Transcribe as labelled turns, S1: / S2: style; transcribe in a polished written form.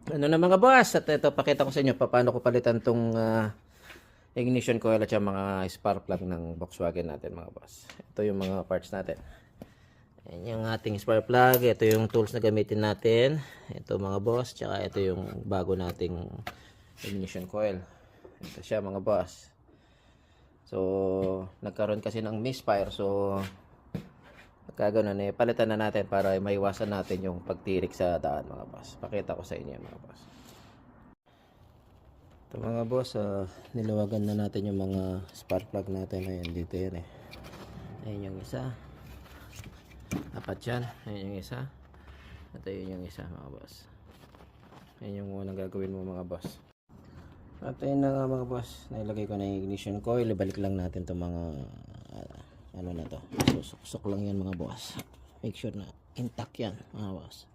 S1: Ano na mga boss, at ito pakita ko sa inyo paano ko palitan tong ignition coil at yung mga spark plug ng Volkswagen natin mga boss. Ito yung mga parts natin. Ayan yung ating spark plug, ito yung tools na gamitin natin. Ito mga boss, tsaka ito yung bago nating ignition coil. Ito siya mga boss. So, nagkaroon kasi ng misfire, so kaganoon palitan na natin para maiwasan natin yung pagtirik sa daan mga boss. Pakita ko sa inyo mga boss. Ito mga boss, nilawagan na natin yung mga spark plug natin. Ayan, dito yan eh. Ayan yung isa. Apat yan. Ayan yung isa. At ayan yung isa mga boss. Ayan yung unang gagawin mo mga boss. At ayun na nga mga boss, nailagay ko na yung ignition coil. Ibalik lang natin itong mga ano na to. Susok lang yan mga boss. Make sure na intact yan mga boss.